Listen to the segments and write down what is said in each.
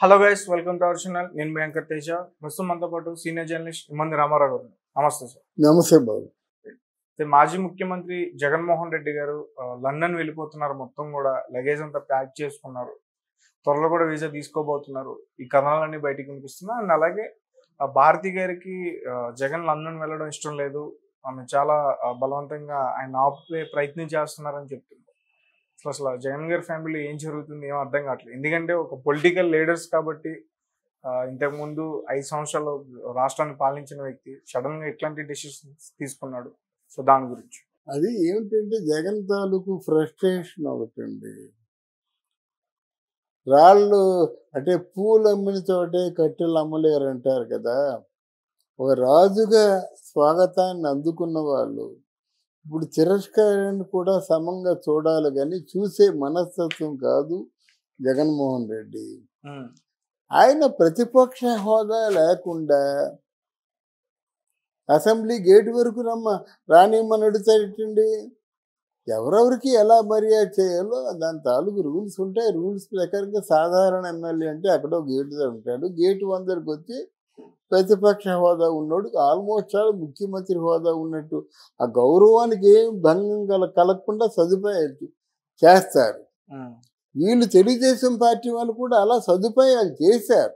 Hello guys, welcome to our channel. నేను మీ వెంకట్ తేజ. ప్రస్తుతం మనతో పాటు సీనియర్ జర్నలిస్ట్ ఇమ్మంది రామారావు గారు. నమస్తే సార్. నమస్తే బాబు. మాజీ ముఖ్యమంత్రి జగన్మోహన్ రెడ్డి గారు లండన్ వెళ్ళిపోతున్నారు. మొత్తం కూడా లగేజ్ అంతా ప్యాక్ చేసుకున్నారు. త్వరలో కూడా వీసా తీసుకోబోతున్నారు. ఈ కథనాలన్నీ బయటికి వినిపిస్తున్నాయి. అండ్ అలాగే భారతి గారికి జగన్ లండన్ వెళ్ళడం ఇష్టం లేదు, ఆమె చాలా బలవంతంగా ఆయన ఆపే ప్రయత్నం చేస్తున్నారని చెప్తున్నారు. అసలు జగన్ గారి ఫ్యామిలీ ఏం జరుగుతుంది ఏమో అర్థం కావట్లేదు. ఎందుకంటే ఒక పొలిటికల్ లీడర్స్ కాబట్టి ఇంతకుముందు 5 సంవత్సరాలు రాష్ట్రాన్ని పాలించిన వ్యక్తి సడన్ గా ఎట్లాంటి డెసిషన్స్ తీసుకున్నాడు. సో దాని గురించి అది ఏమిటంటే జగన్ తాలూకు ఫ్రస్ట్రేషన్ ఒకటండి. రాళ్ళు అంటే పూలు అమ్మిన చోటే కట్టెలు అమ్మలేరు అంటారు కదా. ఒక రాజుగా స్వాగతాన్ని అందుకున్న వాళ్ళు ఇప్పుడు తిరస్కారాన్ని కూడా సమంగా చూడాలి, కానీ చూసే మనస్తత్వం కాదు జగన్మోహన్ రెడ్డి. ఆయన ప్రతిపక్ష హోదా లేకుండా అసెంబ్లీ గేటు వరకు రానిమ్మని అడుగుతాడటండి. ఎవరెవరికి ఎలా మర్యాద చేయాలో దాని తాలూకు రూల్స్ ఉంటాయి. రూల్స్ ప్రకారంగా సాధారణ ఎమ్మెల్యే అంటే అక్కడో గేటు ఉంటాడు. గేటు అందరికి వచ్చి ప్రతిపక్ష హోదా ఉన్నోడు ఆల్మోస్ట్ ఆల్ ముఖ్యమంత్రి హోదా ఉన్నట్టు ఆ గౌరవానికి ఏం భంగం కలగకుండా సదుపాయాలు చేస్తారు. వీళ్ళు తెలుగుదేశం పార్టీ వాళ్ళు కూడా అలా సదుపాయాలు చేశారు,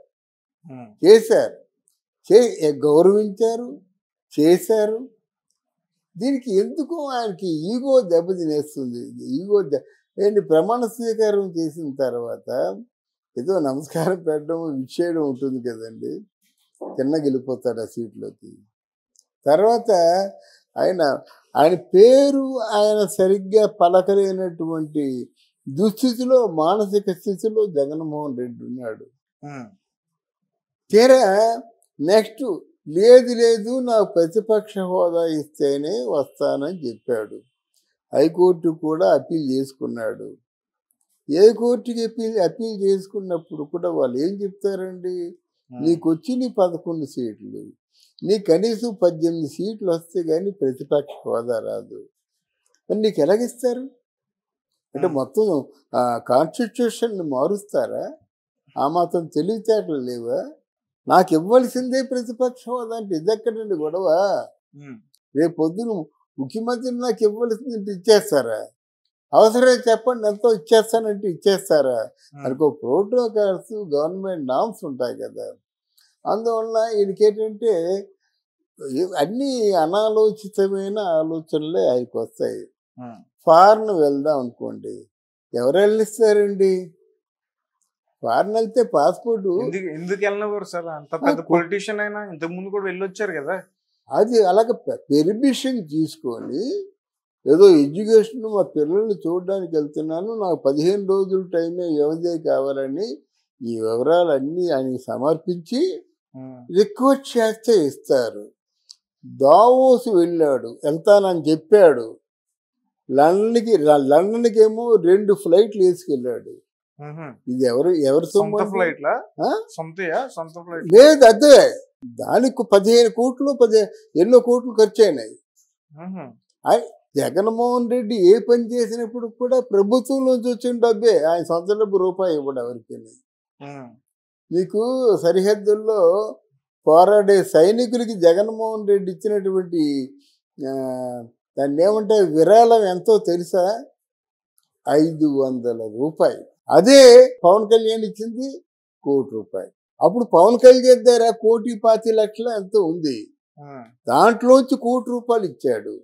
గౌరవించారు, చేశారు. దీనికి ఎందుకు ఆయనకి ఈగో దెబ్బతినేస్తుంది. ఏంటి ప్రమాణ స్వీకారం చేసిన తర్వాత ఏదో నమస్కారం పెట్టడం ఇచ్చేయడం ఉంటుంది కదండి, చిన్నగా వెళ్ళిపోతాడు ఆ సీట్లోకి. తర్వాత ఆయన పేరు ఆయన సరిగ్గా పలకలేనటువంటి దుస్థితిలో, మానసిక స్థితిలో జగన్మోహన్ రెడ్డి ఉన్నాడు. తీరా నెక్స్ట్ లేదు నాకు ప్రతిపక్ష హోదా ఇస్తేనే వస్తానని చెప్పాడు. హైకోర్టు కూడా అప్పీల్ చేసుకున్నాడు. ఏ కోర్టుకి అప్పీల్ చేసుకున్నప్పుడు కూడా వాళ్ళు ఏం చెప్తారండి, నీకు వచ్చి నీ 11 సీట్లు, నీ కనీసం 18 సీట్లు వస్తే కానీ ప్రతిపక్ష హోదా రాదు. మరి నీకు ఎలాగిస్తారు అంటే మొత్తం కాన్స్టిట్యూషన్ని మారుస్తారా? ఆ మాత్రం తెలివితేటలు లేవా? నాకు ఇవ్వాల్సిందే ప్రతిపక్ష హోదా అంటే ఇదెక్కడండి గొడవ? రేపు పొద్దున ముఖ్యమంత్రిని నాకు ఇవ్వాల్సిందంటే ఇచ్చేస్తారా? అవసరం చెప్పండి, ఎంతో ఇచ్చేస్తానంటే ఇచ్చేస్తారా? అనుకో ప్రోటోకాల్స్, గవర్నమెంట్ నామ్స్ ఉంటాయి కదా. అందువల్ల ఈయనకేంటంటే అన్నీ అనాలోచితమైన ఆలోచనలే ఆయనకు వస్తాయి. ఫారెన్ వెళ్దాం అనుకోండి, ఎవరు వెళ్ళిస్తారండి? ఫారెన్ వెళ్తే పాస్పోర్ట్ ఎందుకు వెళ్ళినవారు సార్? అంత పెద్ద పొలిటీషియన్ అయినా ఇంతకు ముందు కూడా వెళ్ళొచ్చారు కదా. అది అలాగే పెర్మిషన్ తీసుకొని ఏదో ఎడ్యుకేషన్ మా పిల్లల్ని చూడడానికి వెళ్తున్నాను, నాకు 15 రోజుల టైమే వ్యవధి కావాలని ఈ వివరాలన్నీ ఆయనకి సమర్పించి రిక్వెస్ట్ చేస్తే ఇస్తారు. దావోస్ వెళ్ళాడు, వెళ్తానని చెప్పాడు. లండన్కి ఏమో 2 ఫ్లైట్లు వేసుకెళ్ళాడు. ఇది ఎవరు లేదు, అదే దానికి 15 కోట్లు ఎన్నో కోట్లు ఖర్చు అయినాయి. జగన్మోహన్ రెడ్డి ఏ పని చేసినప్పుడు కూడా ప్రభుత్వం నుంచి వచ్చిన డబ్బే, ఆయన సొంత డబ్బు రూపాయి ఇవ్వడు ఎవరికి. మీకు సరిహద్దుల్లో పోరాడే సైనికులకి జగన్మోహన్ రెడ్డి ఇచ్చినటువంటి దాన్ని ఏమంటే విరాళం ఎంతో తెలుసా? 500 రూపాయలు. అదే పవన్ కళ్యాణ్ ఇచ్చింది 1 కోటి రూపాయలు. అప్పుడు పవన్ కళ్యాణ్ దగ్గర 1,25,00,000 ఎంతో ఉంది, దాంట్లోంచి 1 కోటి రూపాయలు ఇచ్చాడు.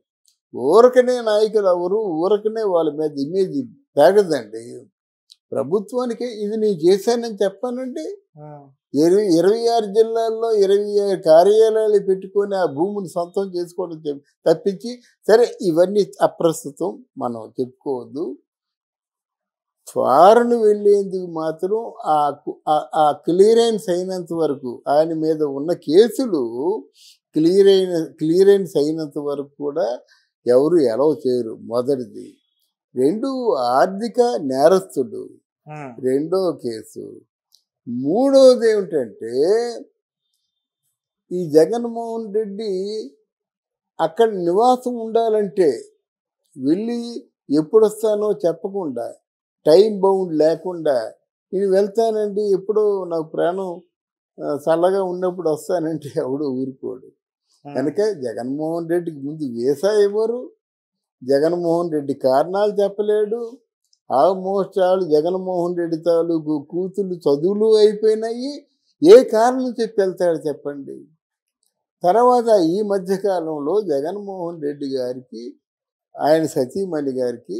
ఊరకనే నాయకులు ఎవరు ఊరకనే వాళ్ళ మీద ఇమేజ్ పెరగదండి. ప్రభుత్వానికి ఇది నేను చేశానని చెప్పానండి. 26 జిల్లాల్లో 26 కార్యాలయాలు పెట్టుకొని ఆ భూమిని సొంతం చేసుకోవడం తప్పించి, సరే ఇవన్నీ అప్రస్తుతం, మనం చెప్పుకోవద్దు. ఫారెన్ వెళ్ళేందుకు మాత్రం ఆ క్లియరెన్స్ అయినంత వరకు, ఆయన మీద ఉన్న కేసులు క్లియరెన్స్ అయినంత వరకు కూడా ఎవరు ఎలవ్ చేయరు. మొదటిది. 2 ఆర్థిక నేరస్తుడు, 2వ కేసు. 3వది ఏమిటంటే ఈ జగన్మోహన్ రెడ్డి అక్కడ నివాసం ఉండాలంటే వెళ్ళి ఎప్పుడు వస్తానో చెప్పకుండా, టైం బౌండ్ లేకుండా నేను వెళ్తానండి ఎప్పుడో నాకు ప్రాణం చల్లగా ఉన్నప్పుడు వస్తానంటే ఎవడో ఊరుకోడు. కనుక జగన్మోహన్ రెడ్డికి ముందు వీసా ఇవ్వరు, జగన్మోహన్ రెడ్డి కారణాలు చెప్పలేడు. ఆల్మోస్ట్ ఆల్ జగన్మోహన్ రెడ్డి తాలూకు కూతుళ్ళు చదువులు అయిపోయినాయి. ఏ కారణం చెప్పి వెళ్తాడు చెప్పండి. తర్వాత ఈ మధ్యకాలంలో జగన్మోహన్ రెడ్డి గారికి ఆయన సతీమణి గారికి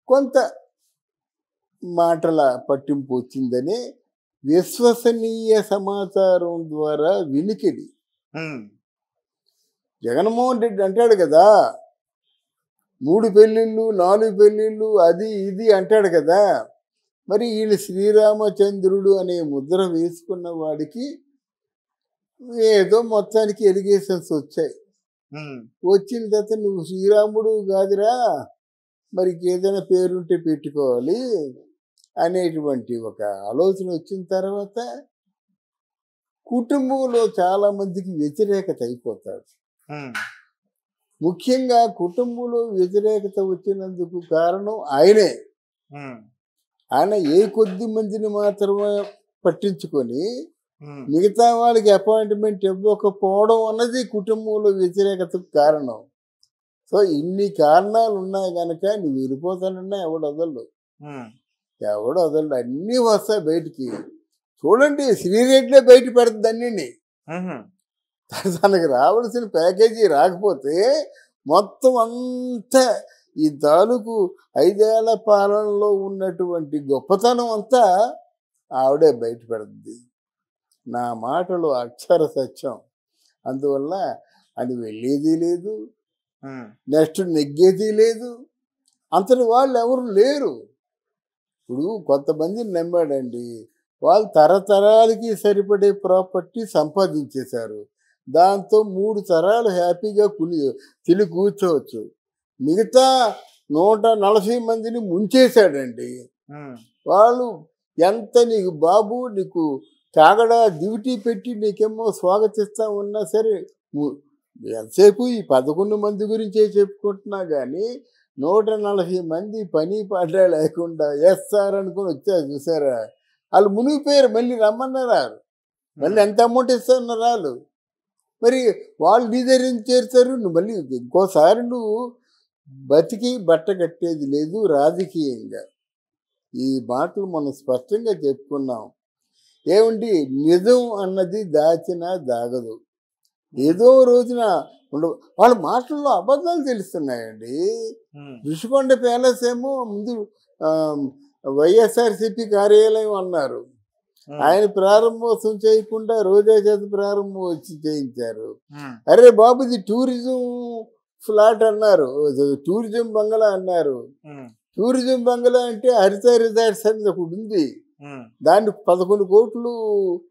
కొంత మాటల పట్టింపు వచ్చిందని విశ్వసనీయ సమాచారం ద్వారా వినికిడి. జగన్మోహన్ రెడ్డి అంటాడు కదా 3 పెళ్ళిళ్ళు 4 పెళ్ళిళ్ళు అది ఇది అంటాడు కదా. మరి ఈయన శ్రీరామచంద్రుడు అనే ముద్ర వేసుకున్న వాడికి ఏదో మొత్తానికి ఎలిగేషన్స్ వచ్చాయి. వచ్చిన తర్వాత నువ్వు శ్రీరాముడు కాదురా, మరి ఏదైనా పేరుంటే పెట్టుకోవాలి అనేటువంటి ఒక ఆలోచన వచ్చిన తర్వాత కుటుంబంలో చాలా మందికి వ్యతిరేకత అయిపోతాడు. ముఖ్యంగా కుటుంబంలో వ్యతిరేకత వచ్చినందుకు కారణం ఆయనే. ఆయన ఏ కొద్ది మందిని మాత్రమే పట్టించుకొని మిగతా వాళ్ళకి అపాయింట్మెంట్ ఇవ్వకపోవడం అన్నది కుటుంబంలో వ్యతిరేకతకు కారణం. సో ఇన్ని కారణాలు ఉన్నాయి కనుక నువ్వు వెళ్ళిపోతానన్నా ఎవడు వదలడు, అన్నీ వస్తాయి బయటికి. చూడండి శ్రీరెడ్డిలో బయట పెడుతుంది అన్నీ. తనకు రావాల్సిన ప్యాకేజీ రాకపోతే మొత్తం అంతా ఈ తాలూకు 5 ఏళ్ల పాలనలో ఉన్నటువంటి గొప్పతనం అంతా ఆవిడే బయట పెడుతుంది. నా మాటలు అక్షర సత్యం. అందువల్ల అది వెళ్ళేది లేదు, నెక్స్ట్ నెగ్గేది లేదు. అంతటి వాళ్ళు ఎవరు లేరు. ఇప్పుడు కొంతమందిని నమ్మాడండి, వాళ్ళు తరతరాలకి సరిపడే ప్రాపర్టీ సంపాదించేశారు. దాంతో 3 తరాలు హ్యాపీగా తిని కూర్చోవచ్చు. మిగతా 140 మందిని ముంచేశాడండి. వాళ్ళు ఎంత నీకు బాబు నీకు కాగడా డ్యూటీ పెట్టి నీకేమో స్వాగతిస్తా ఉన్నా సరే ఎంతసేపు ఈ 11 మంది గురించే చెప్పుకుంటున్నా కానీ 140 మంది పని పాట లేకుండా ఎస్ఆర్ అనుకుని వచ్చారు చూసారా, వాళ్ళు మునిగిపోయారు. మళ్ళీ రమ్మన్నారు, మళ్ళీ ఎంత అమౌంట్ ఇస్తున్నారు వాళ్ళు. మరి వాళ్ళు నీ దగ్గర చేరుతారు, నువ్వు మళ్ళీ ఇంకోసారి నువ్వు బతికి బట్ట కట్టేది లేదు రాజకీయంగా. ఈ మాటలు మనం స్పష్టంగా చెప్పుకున్నాం. ఏమండి నిజం అన్నది దాచినా దాగదు, ఏదో రోజున వాళ్ళ మాటల్లో అబద్ధాలు తెలుస్తున్నాయండి. ఋషికొండ ప్యాలెస్ ఏమో ముందు వైఎస్ఆర్సిపి కార్యాలయం అన్నారు, ఆయన ప్రారంభోత్సవం చేయకుండా రోజా చేత ప్రారంభోత్సవం చేయించారు. అరే బాబు ఇది టూరిజం ఫ్లాట్ అన్నారు, టూరిజం బంగ్లా అన్నారు. టూరిజం బంగ్లా అంటే హరిత రిసార్ట్స్ అనేది ఒకటి ఉంది, దాన్ని 11 కోట్లు